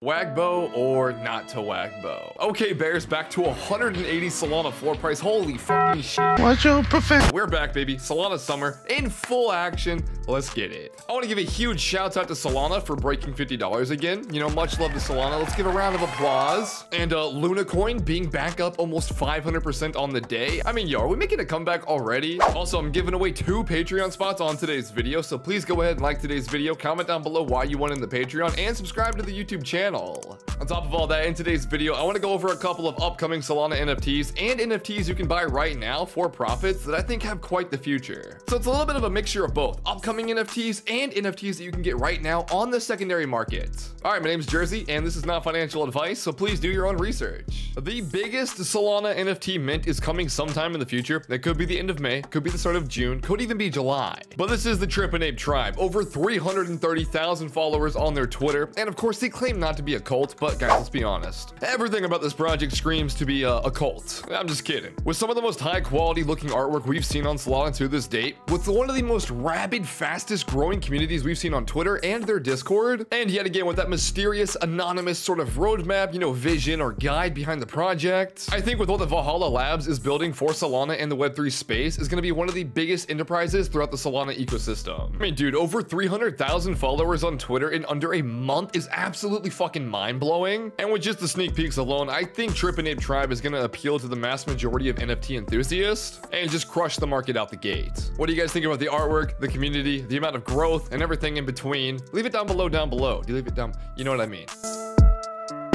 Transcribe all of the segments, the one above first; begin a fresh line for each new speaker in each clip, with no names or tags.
Wagbo or not to Wagbo? Okay, Bears, back to 180 Solana floor price. Holy fucking shit.
What's your profession?
We're back, baby. Solana Summer in full action. Let's get it. I want to give a huge shout out to Solana for breaking $50 again. You know, much love to Solana. Let's give a round of applause. And Luna Coin being back up almost 500% on the day. I mean, yo, are we making a comeback already? Also, I'm giving away 2 Patreon spots on today's video. So please go ahead and like today's video. Comment down below why you won in the Patreon and subscribe to the YouTube channel. On top of all that, in today's video, I want to go over a couple of upcoming Solana NFTs and NFTs you can buy right now for profits that I think have quite the future. So it's a little bit of a mixture of both upcoming NFTs and NFTs that you can get right now on the secondary market. All right, my name is Jerzy, and this is not financial advice, so please do your own research. The biggest Solana NFT mint is coming sometime in the future. It could be the end of May, could be the start of June, could even be July. But this is the Trippin Ape Tribe. Over 330,000 followers on their Twitter, and of course they claim not to be a cult, but guys, let's be honest. Everything about this project screams to be a cult. I'm just kidding. With some of the most high quality looking artwork we've seen on Solana to this date, with one of the most rabid, fastest growing communities we've seen on Twitter and their Discord, and yet again with that mysterious, anonymous sort of roadmap, you know, vision or guide behind the project, I think with what the Valhalla Labs is building for Solana and the Web3 space is going to be one of the biggest enterprises throughout the Solana ecosystem. I mean, dude, over 300,000 followers on Twitter in under a month is absolutely fucking mind-blowing. And with just the sneak peeks alone, I think Trippin Ape Tribe is going to appeal to the mass majority of NFT enthusiasts and just crush the market out the gate. What do you guys think about the artwork, the community, the amount of growth, and everything in between? Leave it down below, down below. Do you leave it down? You know what I mean.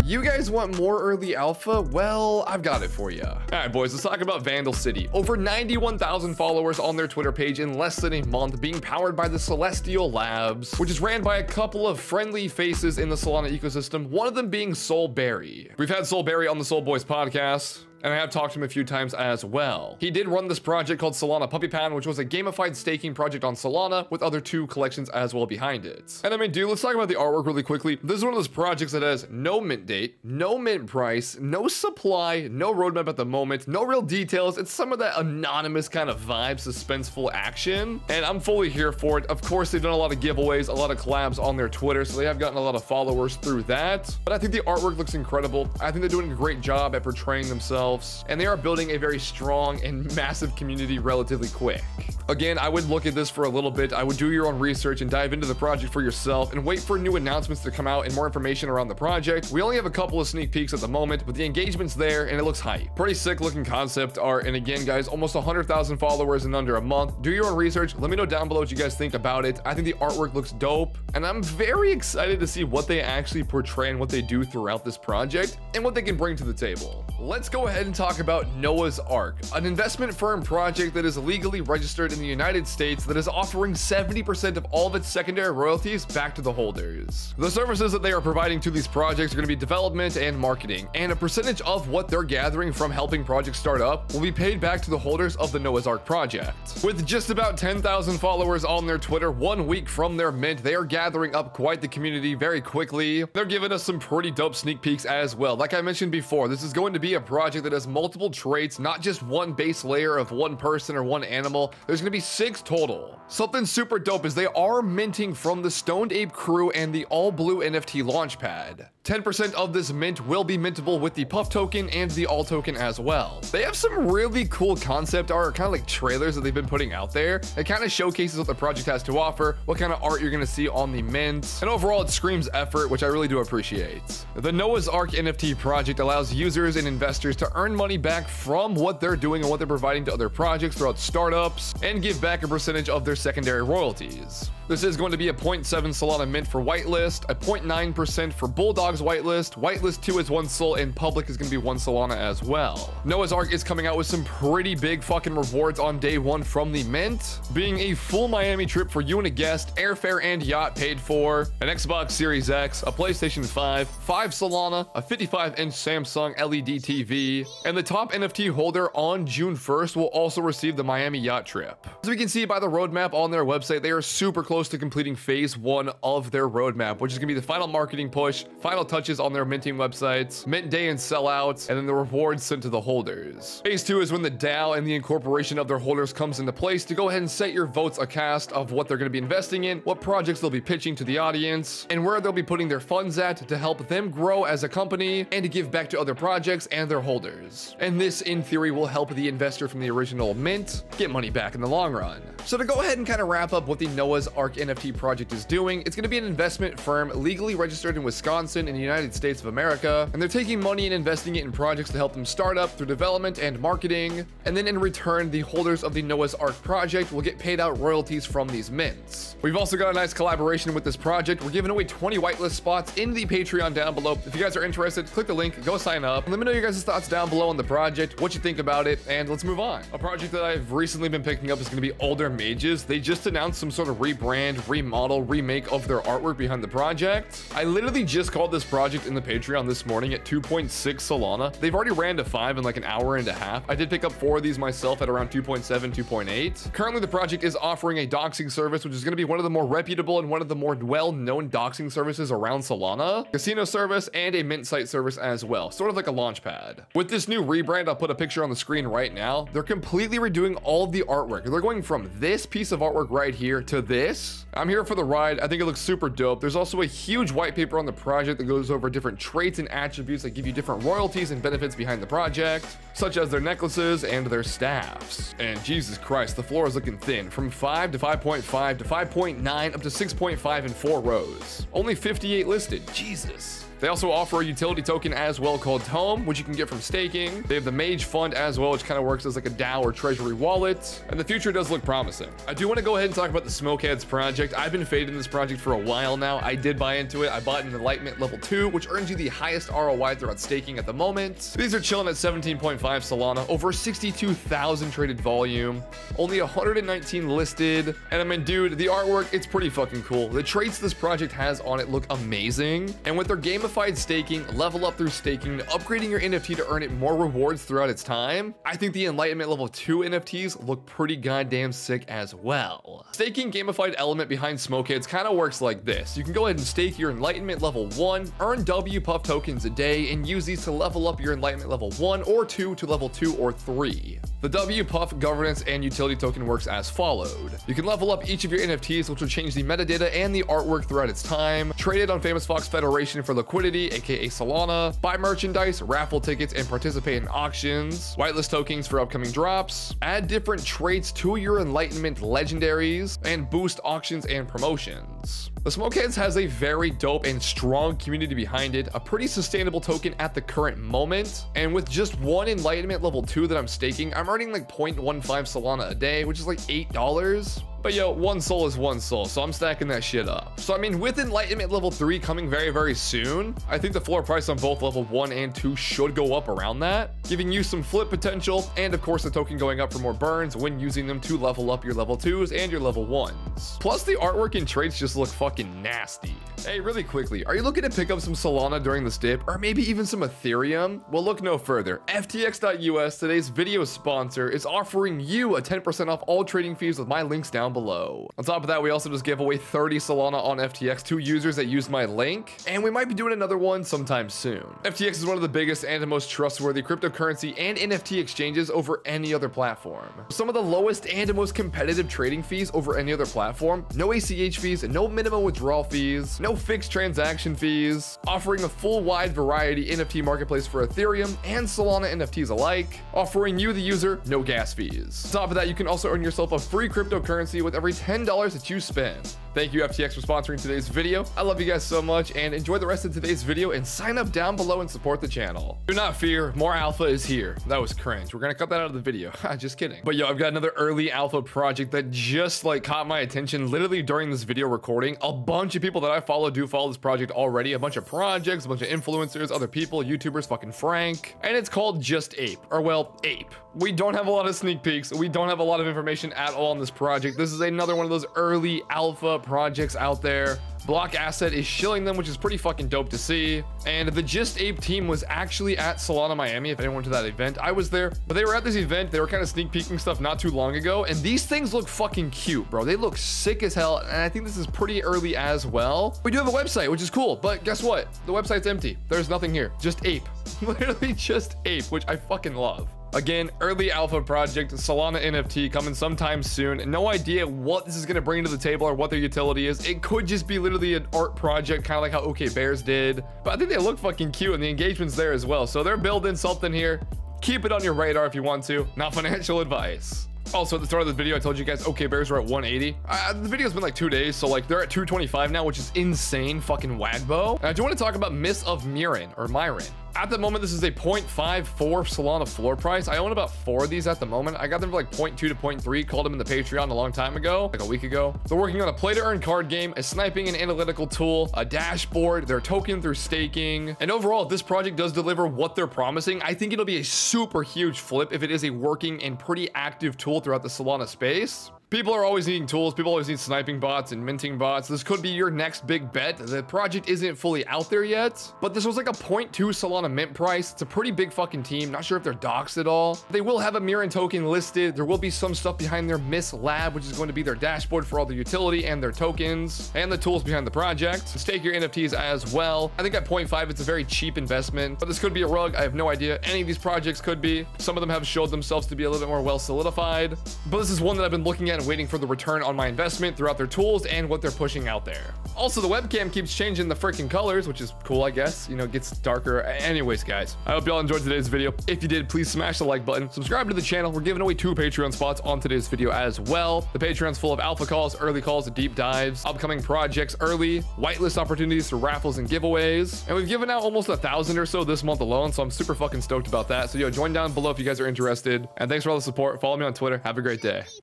You guys want more early alpha? Well, I've got it for you. All right, boys, let's talk about Vandal City. Over 91,000 followers on their Twitter page in less than a month, being powered by the Celestial Labs, which is ran by a couple of friendly faces in the Solana ecosystem, one of them being Soulberry. We've had Soulberry on the Soul Boys podcast, and I have talked to him a few times as well. He did run this project called Solana Puppy Pound, which was a gamified staking project on Solana with other 2 collections as well behind it. And I mean, dude, let's talk about the artwork really quickly. This is one of those projects that has no mint date, no mint price, no supply, no roadmap at the moment, no real details. It's some of that anonymous kind of vibe, suspenseful action, and I'm fully here for it. Of course, they've done a lot of giveaways, a lot of collabs on their Twitter, so they have gotten a lot of followers through that. But I think the artwork looks incredible. I think they're doing a great job at portraying themselves, and they are building a very strong and massive community relatively quick. Again, I would look at this for a little bit. I would do your own research and dive into the project for yourself and wait for new announcements to come out and more information around the project. We only have a couple of sneak peeks at the moment, but the engagement's there and it looks hype. Pretty sick looking concept art. And again, guys, almost 100,000 followers in under a month. Do your own research. Let me know down below what you guys think about it. I think the artwork looks dope, and I'm very excited to see what they actually portray and what they do throughout this project and what they can bring to the table. Let's go ahead and talk about Noah's Ark, an investment firm project that is legally registered in the United States that is offering 70% of all of its secondary royalties back to the holders. The services that they are providing to these projects are going to be development and marketing, and a percentage of what they're gathering from helping projects start up will be paid back to the holders of the Noah's Ark project. With just about 10,000 followers on their Twitter 1 week from their mint, they are gathering up quite the community very quickly. They're giving us some pretty dope sneak peeks as well. Like I mentioned before, this is going to be a project that has multiple traits, not just one base layer of one person or one animal. There's going to be 6 total. Something super dope is they are minting from the Stoned Ape crew and the All Blue NFT launchpad. 10% of this mint will be mintable with the Puff token and the All token as well. They have some really cool concept art, kind of like trailers that they've been putting out there. It kind of showcases what the project has to offer, what kind of art you're going to see on the mint, and overall it screams effort, which I really do appreciate. The Noah's Ark NFT project allows users and investors to earn money back from what they're doing and what they're providing to other projects throughout startups, and give back a percentage of their secondary royalties. This is going to be a 0.7 Solana mint for whitelist, a 0.9% for Bulldog's whitelist, whitelist 2 is 1 sol, and public is going to be 1 Solana as well. Noah's Ark is coming out with some pretty big fucking rewards on day 1 from the mint, being a full Miami trip for you and a guest, airfare and yacht paid for, an Xbox Series X, a PlayStation 5, 5 Solana, a 55-inch Samsung LED TV, and the top NFT holder on June 1st will also receive the Miami yacht trip. As we can see by the roadmap on their website, they are super close close to completing phase 1 of their roadmap, which is gonna be the final marketing push, final touches on their minting websites, mint day and sellouts, and then the rewards sent to the holders. Phase 2 is when the DAO and the incorporation of their holders comes into place to go ahead and set your votes a cast of what they're gonna be investing in, what projects they'll be pitching to the audience, and where they'll be putting their funds at to help them grow as a company and to give back to other projects and their holders. And this, in theory, will help the investor from the original mint get money back in the long run. So to go ahead and kind of wrap up what the Noah's Ark NFT project is doing, it's going to be an investment firm legally registered in Wisconsin in the United States of America, and they're taking money and investing it in projects to help them start up through development and marketing, and then in return, the holders of the Noah's Ark project will get paid out royalties from these mints. We've also got a nice collaboration with this project. We're giving away 20 whitelist spots in the Patreon down below. If you guys are interested, click the link, go sign up, and let me know your guys' thoughts down below on the project, what you think about it, and let's move on. A project that I've recently been picking up is going to be Alder Mages. They just announced some sort of rebrand, remodel, remake of their artwork behind the project. I literally just called this project in the Patreon this morning at 2.6 Solana. They've already ran to 5 in like an hour and a half. I did pick up 4 of these myself at around 2.7, 2.8. Currently, the project is offering a doxing service, which is going to be one of the more reputable and one of the more well-known doxing services around Solana, casino service, and a mint site service as well, sort of like a launch pad. With this new rebrand, I'll put a picture on the screen right now. They're completely redoing all of the artwork. They're going from this piece of artwork right here to this. I'm here for the ride. I think it looks super dope. There's also a huge white paper on the project that goes over different traits and attributes that give you different royalties and benefits behind the project, such as their necklaces and their staffs. And Jesus Christ, the floor is looking thin, from 5 to 5.5 to 5.9 up to 6.5 in 4 rows. Only 58 listed. Jesus. They also offer a utility token as well called Tome, which you can get from staking. They have the Mage Fund as well, which kind of works as like a DAO or treasury wallet. And the future does look promising. I do want to go ahead and talk about the Smokeheads project. I've been fading this project for a while now. I did buy into it. I bought an Enlightenment level 2, which earns you the highest ROI throughout staking at the moment. These are chilling at 17.5 Solana, over 62,000 traded volume, only 119 listed. And I mean, dude, the artwork, it's pretty fucking cool. The traits this project has on it look amazing. And with their gamified staking, level up through staking, upgrading your NFT to earn it more rewards throughout its time, I think the Enlightenment level 2 NFTs look pretty goddamn sick as well. Staking gamified element behind Smokeheads kind of works like this. You can go ahead and stake your Enlightenment level 1, earn WPuff tokens a day, and use these to level up your Enlightenment level 1 or 2 to level 2 or 3. The WPuff governance and utility token works as followed. You can level up each of your NFTs, which will change the metadata and the artwork throughout its time, trade it on Famous Fox Federation for liquidity, aka Solana, buy merchandise, raffle tickets, and participate in auctions, whitelist tokens for upcoming drops, add different traits to your Enlightenment legendaries, and boost auctions and promotions. The Smokeheads has a very dope and strong community behind it, a pretty sustainable token at the current moment, and with just one Enlightenment level 2 that I'm staking, I'm earning like 0.15 Solana a day, which is like $8. But yo, one soul is one soul, so I'm stacking that shit up. So I mean, with Enlightenment level 3 coming very, very soon, I think the floor price on both level 1 and 2 should go up around that, giving you some flip potential, and of course the token going up for more burns when using them to level up your level 2s and your level 1s. Plus the artwork and traits just look fucking nasty. Hey, really quickly, are you looking to pick up some Solana during this dip, or maybe even some Ethereum? Well, look no further. FTX.us, today's video sponsor, is offering you a 10% off all trading fees with my links down below. On top of that, we also just gave away 30 Solana on FTX to users that used my link, and we might be doing another one sometime soon. FTX is one of the biggest and most trustworthy cryptocurrency and NFT exchanges over any other platform. Some of the lowest and most competitive trading fees over any other platform, no ACH fees, no minimum withdrawal fees, no fixed transaction fees, offering a full wide variety NFT marketplace for Ethereum and Solana NFTs alike, offering you, the user, no gas fees. On top of that, you can also earn yourself a free cryptocurrency with every $10 that you spend. Thank you, FTX, for sponsoring today's video. I love you guys so much, and enjoy the rest of today's video and sign up down below and support the channel. Do not fear, more alpha is here. That was cringe. We're gonna cut that out of the video. Just kidding. But yo, I've got another early alpha project that just like caught my attention literally during this video recording. A bunch of people that I follow do follow this project already. A bunch of projects, a bunch of influencers, other people, YouTubers, fucking Frank. And it's called Justape, or well, Ape. We don't have a lot of sneak peeks. We don't have a lot of information at all on this project. This is another one of those early alpha up projects out there. Block Asset is shilling them, which is pretty fucking dope to see. And the Justape team was actually at Solana Miami. If anyone went to that event, I was there. But they were at this event. They were kind of sneak peeking stuff not too long ago. And these things look fucking cute, bro. They look sick as hell. And I think this is pretty early as well. We do have a website, which is cool. But guess what? The website's empty. There's nothing here. Just ape. Literally just ape, which I fucking love. Again, early alpha project, Solana NFT coming sometime soon. No idea what this is going to bring to the table or what their utility is. It could just be literally an art project, kind of like how OK Bears did. But I think they look fucking cute and the engagement's there as well. So they're building something here. Keep it on your radar if you want to. Not financial advice. Also, at the start of the video, I told you guys, OK Bears were at 180. The video's been like 2 days, so like they're at 225 now, which is insane fucking wagbo. And I do want to talk about Myths of Myrien or Myron. At the moment, this is a 0.54 Solana floor price. I own about 4 of these at the moment. I got them for like 0.2 to 0.3. Called them in the Patreon a long time ago, like a week ago. They're working on a play to earn card game, a sniping and analytical tool, a dashboard, their token through staking. And overall, if this project does deliver what they're promising, I think it'll be a super huge flip if it is a working and pretty active tool throughout the Solana space. People are always needing tools. People always need sniping bots and minting bots. This could be your next big bet. The project isn't fully out there yet, but this was like a 0.2 Solana mint price. It's a pretty big fucking team. Not sure if they're doxed at all. They will have a Myron token listed. There will be some stuff behind their Myths lab, which is going to be their dashboard for all the utility and their tokens and the tools behind the project. Stake your NFTs as well. I think at 0.5, it's a very cheap investment, but this could be a rug. I have no idea. Any of these projects could be. Some of them have showed themselves to be a little bit more well solidified, but this is one that I've been looking at and waiting for the return on my investment throughout their tools and what they're pushing out there. Also, the webcam keeps changing the freaking colors, which is cool, I guess. You know, it gets darker. Anyways, guys, I hope y'all enjoyed today's video. If you did, please smash the like button. Subscribe to the channel. We're giving away 2 Patreon spots on today's video as well. The Patreon's full of alpha calls, early calls, deep dives, upcoming projects early, whitelist opportunities through raffles and giveaways. And we've given out almost 1,000 or so this month alone, so I'm super fucking stoked about that. So, yo, join down below if you guys are interested. And thanks for all the support. Follow me on Twitter. Have a great day.